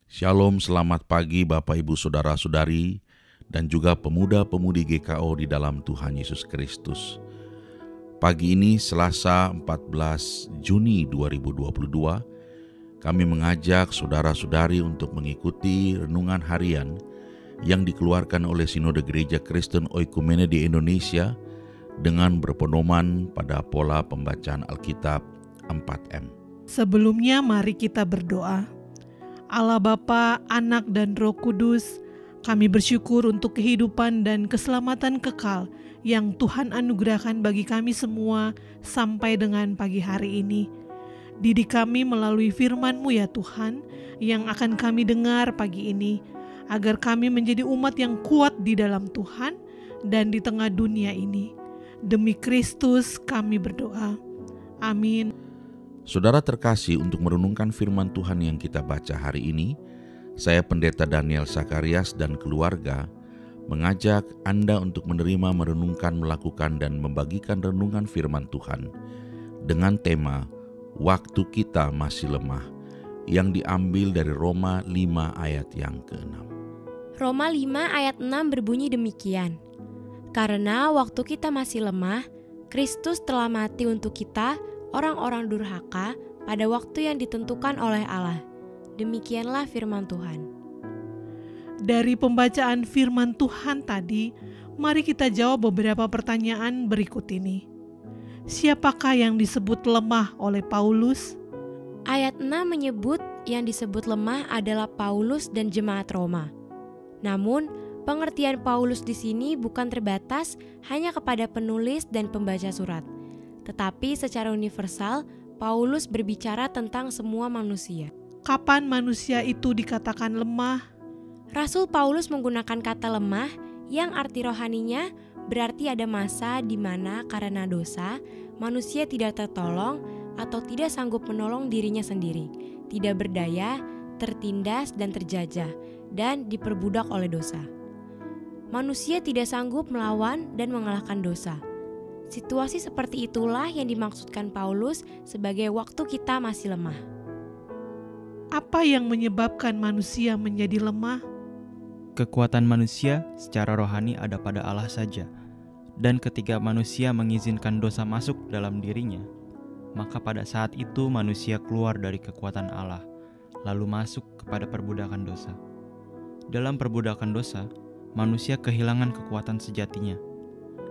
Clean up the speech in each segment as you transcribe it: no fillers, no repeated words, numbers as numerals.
Shalom, selamat pagi Bapak Ibu Saudara-saudari dan juga pemuda-pemudi GKO di dalam Tuhan Yesus Kristus. Pagi ini Selasa 14 Juni 2022, kami mengajak saudara-saudari untuk mengikuti renungan harian yang dikeluarkan oleh Sinode Gereja Kristen Oikumene di Indonesia dengan berpedoman pada pola pembacaan Alkitab 4M. Sebelumnya mari kita berdoa. Allah Bapa, Anak dan Roh Kudus, kami bersyukur untuk kehidupan dan keselamatan kekal yang Tuhan anugerahkan bagi kami semua sampai dengan pagi hari ini. Didik kami melalui firman-Mu ya Tuhan, yang akan kami dengar pagi ini, agar kami menjadi umat yang kuat di dalam Tuhan dan di tengah dunia ini. Demi Kristus kami berdoa. Amin. Saudara terkasih, untuk merenungkan firman Tuhan yang kita baca hari ini, saya Pendeta Daniel Sakarias dan keluarga mengajak Anda untuk menerima, merenungkan, melakukan, dan membagikan renungan firman Tuhan dengan tema Waktu Kita Masih Lemah, yang diambil dari Roma 5 ayat yang ke-6. Roma 5 ayat 6 berbunyi demikian. Karena waktu kita masih lemah, Kristus telah mati untuk kita, orang-orang durhaka, pada waktu yang ditentukan oleh Allah. Demikianlah firman Tuhan. Dari pembacaan firman Tuhan tadi, mari kita jawab beberapa pertanyaan berikut ini. Siapakah yang disebut lemah oleh Paulus? Ayat 6 menyebut yang disebut lemah adalah Paulus dan jemaat Roma. Namun, pengertian Paulus di sini bukan terbatas hanya kepada penulis dan pembaca surat. Tetapi secara universal, Paulus berbicara tentang semua manusia. Kapan manusia itu dikatakan lemah? Rasul Paulus menggunakan kata lemah yang arti rohaninya berarti ada masa di mana karena dosa, manusia tidak tertolong atau tidak sanggup menolong dirinya sendiri, tidak berdaya, tertindas dan terjajah, dan diperbudak oleh dosa. Manusia tidak sanggup melawan dan mengalahkan dosa. Situasi seperti itulah yang dimaksudkan Paulus sebagai waktu kita masih lemah. Apa yang menyebabkan manusia menjadi lemah? Kekuatan manusia secara rohani ada pada Allah saja. Dan ketika manusia mengizinkan dosa masuk dalam dirinya, maka pada saat itu manusia keluar dari kekuatan Allah, lalu masuk kepada perbudakan dosa. Dalam perbudakan dosa, manusia kehilangan kekuatan sejatinya.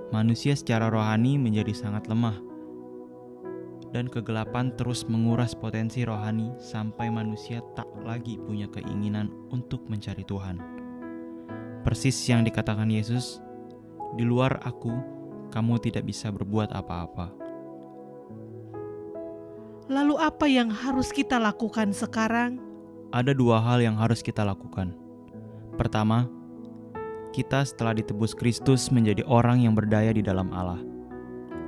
Manusia secara rohani menjadi sangat lemah, dan kegelapan terus menguras potensi rohani sampai manusia tak lagi punya keinginan untuk mencari Tuhan. Persis yang dikatakan Yesus, "Di luar Aku, kamu tidak bisa berbuat apa-apa." Lalu apa yang harus kita lakukan sekarang? Ada dua hal yang harus kita lakukan. Pertama, kita setelah ditebus Kristus menjadi orang yang berdaya di dalam Allah.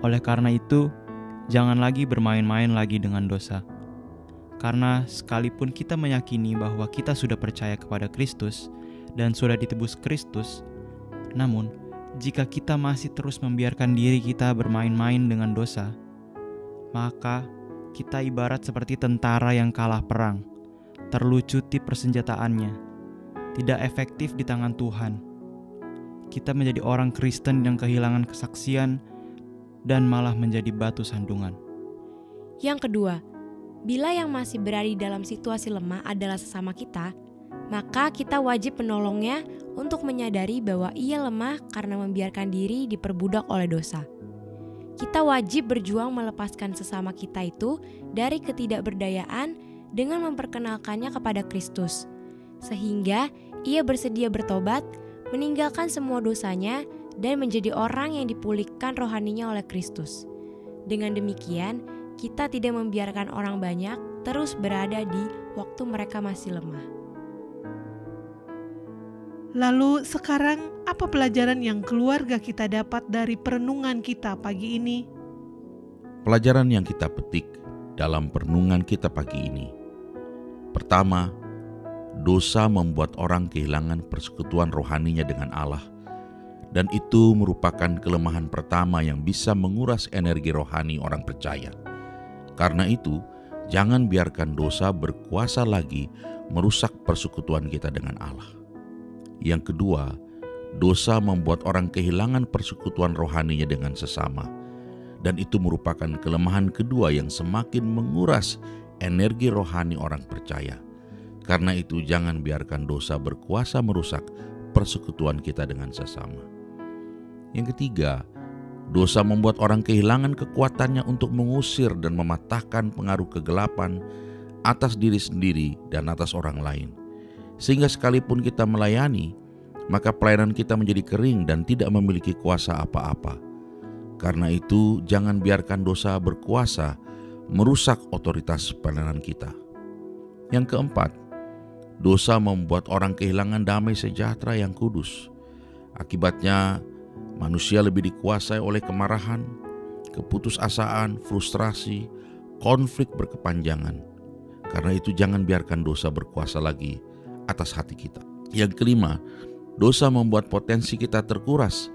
Oleh karena itu, jangan lagi bermain-main lagi dengan dosa. Karena sekalipun kita meyakini bahwa kita sudah percaya kepada Kristus dan sudah ditebus Kristus, namun jika kita masih terus membiarkan diri kita bermain-main dengan dosa, maka kita ibarat seperti tentara yang kalah perang, terlucuti persenjataannya, tidak efektif di tangan Tuhan. Kita menjadi orang Kristen yang kehilangan kesaksian dan malah menjadi batu sandungan. Yang kedua, bila yang masih berada di dalam situasi lemah adalah sesama kita, maka kita wajib menolongnya untuk menyadari bahwa ia lemah karena membiarkan diri diperbudak oleh dosa. Kita wajib berjuang melepaskan sesama kita itu dari ketidakberdayaan dengan memperkenalkannya kepada Kristus, sehingga ia bersedia bertobat, meninggalkan semua dosanya, dan menjadi orang yang dipulihkan rohaninya oleh Kristus. Dengan demikian, kita tidak membiarkan orang banyak terus berada di waktu mereka masih lemah. Lalu sekarang apa pelajaran yang keluarga kita dapat dari perenungan kita pagi ini? Pelajaran yang kita petik dalam perenungan kita pagi ini. Pertama, dosa membuat orang kehilangan persekutuan rohaninya dengan Allah, dan itu merupakan kelemahan pertama yang bisa menguras energi rohani orang percaya. Karena itu, jangan biarkan dosa berkuasa lagi merusak persekutuan kita dengan Allah. Yang kedua, dosa membuat orang kehilangan persekutuan rohaninya dengan sesama. Dan itu merupakan kelemahan kedua yang semakin menguras energi rohani orang percaya. Karena itu jangan biarkan dosa berkuasa merusak persekutuan kita dengan sesama. Yang ketiga, dosa membuat orang kehilangan kekuatannya untuk mengusir dan mematahkan pengaruh kegelapan atas diri sendiri dan atas orang lain. Sehingga sekalipun kita melayani, maka pelayanan kita menjadi kering dan tidak memiliki kuasa apa-apa. Karena itu, jangan biarkan dosa berkuasa merusak otoritas pelayanan kita. Yang keempat, dosa membuat orang kehilangan damai sejahtera yang kudus. Akibatnya, manusia lebih dikuasai oleh kemarahan, keputusasaan, frustrasi, konflik berkepanjangan. Karena itu, jangan biarkan dosa berkuasa lagi atas hati kita. Yang kelima, dosa membuat potensi kita terkuras,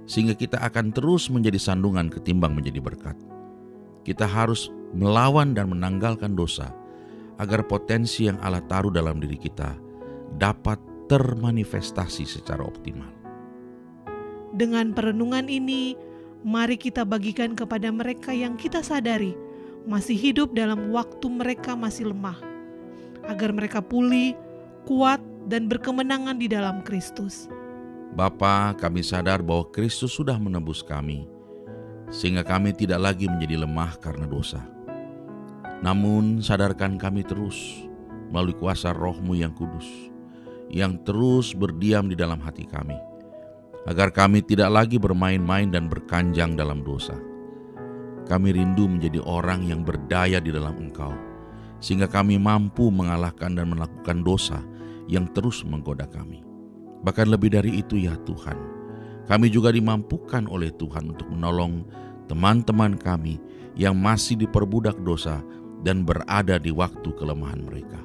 sehingga kita akan terus menjadi sandungan ketimbang menjadi berkat. Kita harus melawan dan menanggalkan dosa, agar potensi yang Allah taruh dalam diri kita dapat termanifestasi secara optimal. Dengan perenungan ini, mari kita bagikan kepada mereka yang kita sadari masih hidup dalam waktu mereka masih lemah, agar mereka pulih, kuat, dan berkemenangan di dalam Kristus. Bapa, kami sadar bahwa Kristus sudah menebus kami, sehingga kami tidak lagi menjadi lemah karena dosa. Namun sadarkan kami terus melalui kuasa Roh-Mu yang kudus, yang terus berdiam di dalam hati kami, agar kami tidak lagi bermain-main dan berkanjang dalam dosa. Kami rindu menjadi orang yang berdaya di dalam Engkau, sehingga kami mampu mengalahkan dan melakukan dosa yang terus menggoda kami. Bahkan lebih dari itu ya Tuhan, kami juga dimampukan oleh Tuhan untuk menolong teman-teman kami yang masih diperbudak dosa dan berada di waktu kelemahan mereka.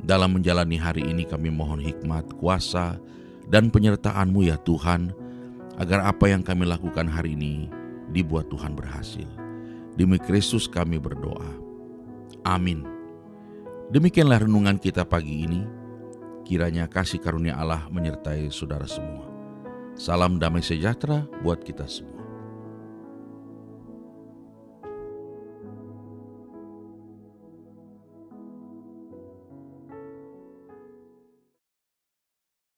Dalam menjalani hari ini kami mohon hikmat, kuasa, dan penyertaan-Mu ya Tuhan, agar apa yang kami lakukan hari ini dibuat Tuhan berhasil. Demi Kristus kami berdoa. Amin. Demikianlah renungan kita pagi ini. Kiranya kasih karunia Allah menyertai saudara semua. Salam damai sejahtera buat kita semua.